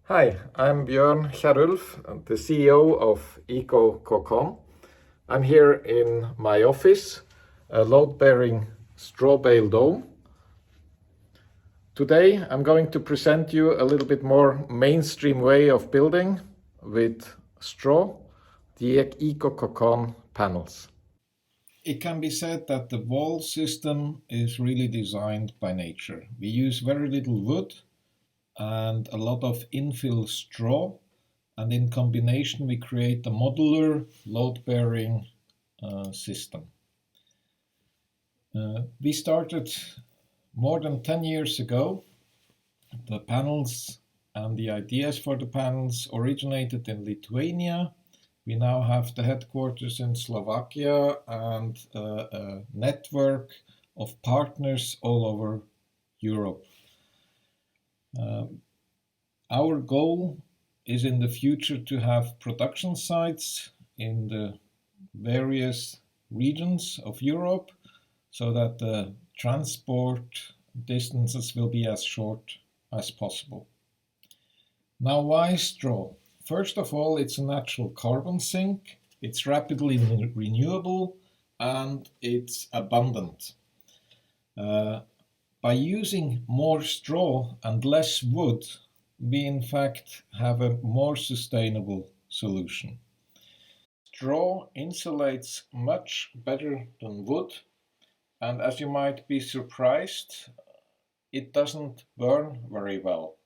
Hi, I'm Bjørn Kierulf, the CEO of Ecococon. I'm here in my office, a load-bearing straw bale dome. Today I'm going to present you a little bit more mainstream way of building with straw, the Ecococon panels. It can be said that the wall system is really designed by nature. We use very little wood and a lot of infill straw, and in combination we create a modular load-bearing system. We started more than 10 years ago. The panels and the ideas for the panels originated in Lithuania. We now have the headquarters in Slovakia and a network of partners all over Europe. Our goal is in the future to have production sites in the various regions of Europe so that the transport distances will be as short as possible. Now, why straw? First of all, it's a natural carbon sink, it's rapidly renewable, and it's abundant. By using more straw and less wood, we in fact have a more sustainable solution. Straw insulates much better than wood, and as you might be surprised, it doesn't burn very well.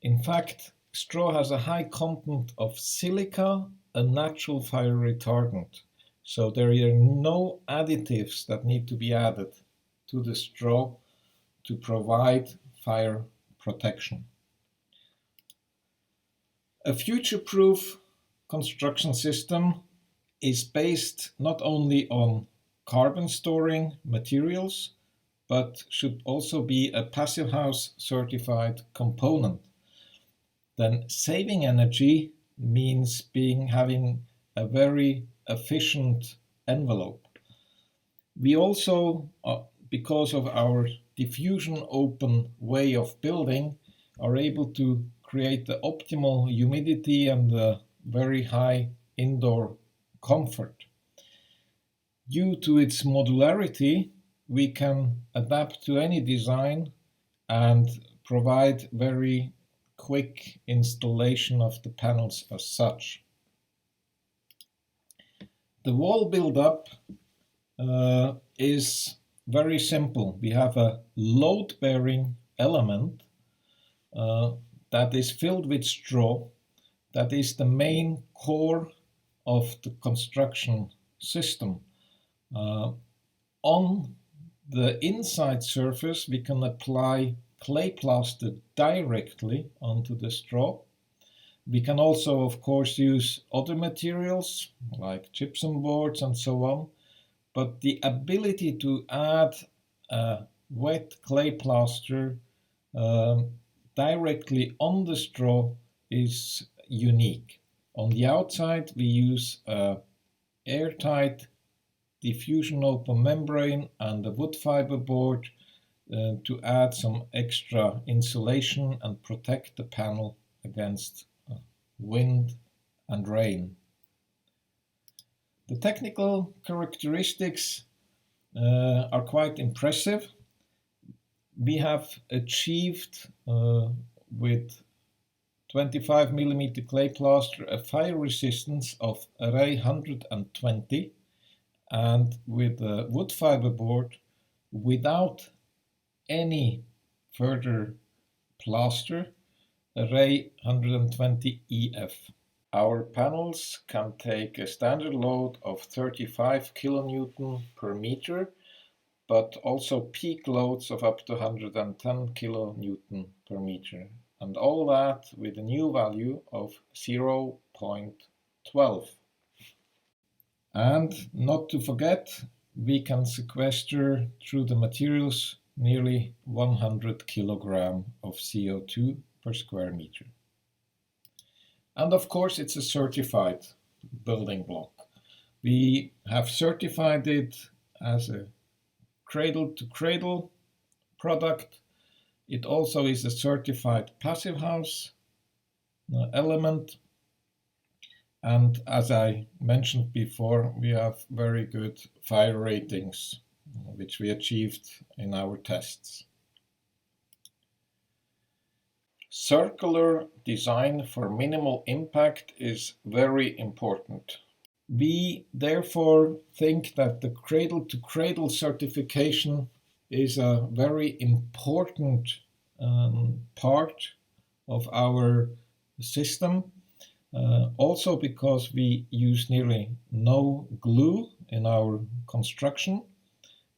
In fact, straw has a high content of silica, a natural fire retardant, so there are no additives that need to be added to the straw to provide fire protection. A future-proof construction system is based not only on carbon storing materials, but should also be a passive house certified component. Then saving energy means having a very efficient envelope. We also, because of our diffusion open way of building, are able to create the optimal humidity and the very high indoor comfort. Due to its modularity, we can adapt to any design and provide very quick installation of the panels as such. The wall build-up is very simple. We have a load-bearing element that is filled with straw. That is the main core of the construction system. On the inside surface, we can apply clay plaster directly onto the straw. We can also, of course, use other materials like gypsum boards and so on, but the ability to add a wet clay plaster directly on the straw is unique. On the outside, we use an airtight diffusion open membrane and a wood fiber board to add some extra insulation and protect the panel against wind and rain. The technical characteristics are quite impressive. We have achieved with 25 millimeter clay plaster a fire resistance of array 120, and with a wood fiber board without any further plaster, array 120 EF. Our panels can take a standard load of 35 kilonewton per meter, but also peak loads of up to 110 kilonewton per meter, and all that with a new value of 0.12. And not to forget, we can sequester through the materials nearly 100 kilogram of CO2 per square meter. And of course, it's a certified building block. We have certified it as a cradle-to-cradle product. It also is a certified passive house element. And as I mentioned before, we have very good fire ratings, which we achieved in our tests. Circular design for minimal impact is very important. We therefore think that the cradle-to-cradle certification is a very important part of our system, also because we use nearly no glue in our construction,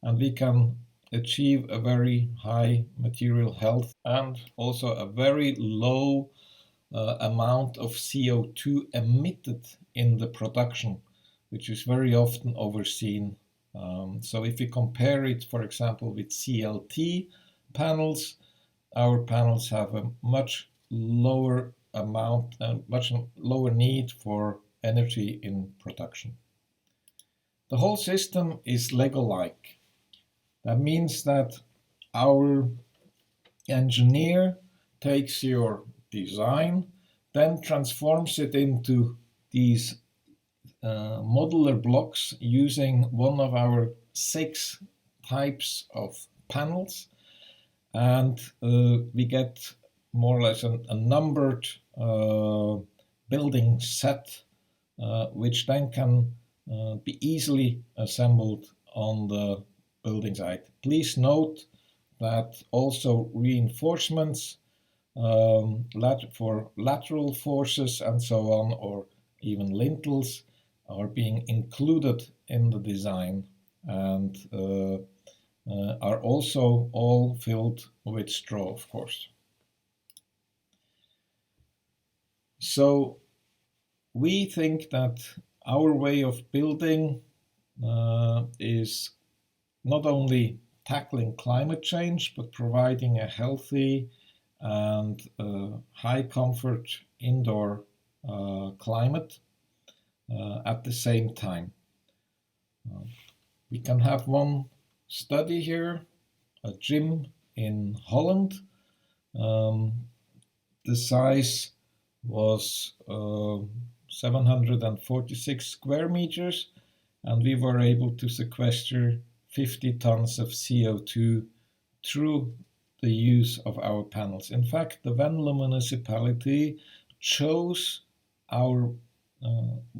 and we can achieve a very high material health and also a very low amount of CO2 emitted in the production, which is very often overseen. So if you compare it, for example, with CLT panels, our panels have a much lower amount and much lower need for energy in production. The whole system is Lego-like. That means that our engineer takes your design, then transforms it into these modular blocks using one of our 6 types of panels, and we get more or less a numbered building set, which then can be easily assembled on the building site. Please note that also reinforcements for lateral forces and so on, or even lintels, are being included in the design and are also all filled with straw, of course. So we think that our way of building is not only tackling climate change, but providing a healthy and high comfort indoor climate at the same time. We can have one study here, a gym in Holland. The size was 746 square meters, and we were able to sequester 50 tons of CO2 through the use of our panels. In fact, the Venlo municipality chose our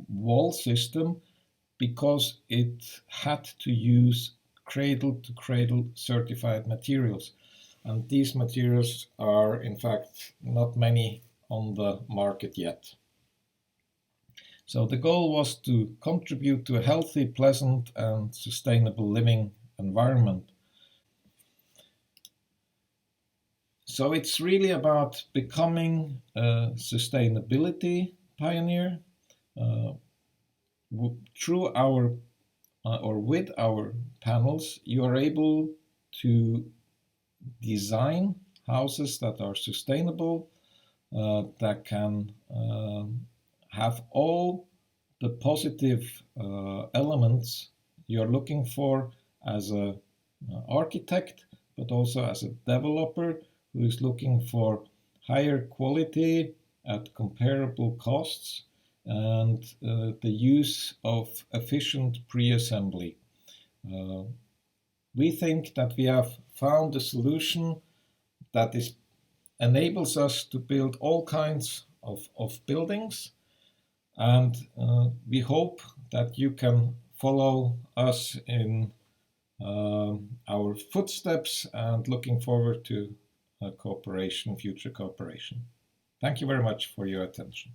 wall system because it had to use cradle-to-cradle certified materials. And these materials are, in fact, not many on the market yet. So the goal was to contribute to a healthy, pleasant, and sustainable living environment. So it's really about becoming a sustainability pioneer. Through our or with our panels, you are able to design houses that are sustainable, that can have all the positive elements you're looking for as an architect, but also as a developer who is looking for higher quality at comparable costs and the use of efficient pre-assembly. We think that we have found a solution that enables us to build all kinds of buildings, and we hope that you can follow us in our footsteps, and looking forward to future cooperation. Thank you very much for your attention.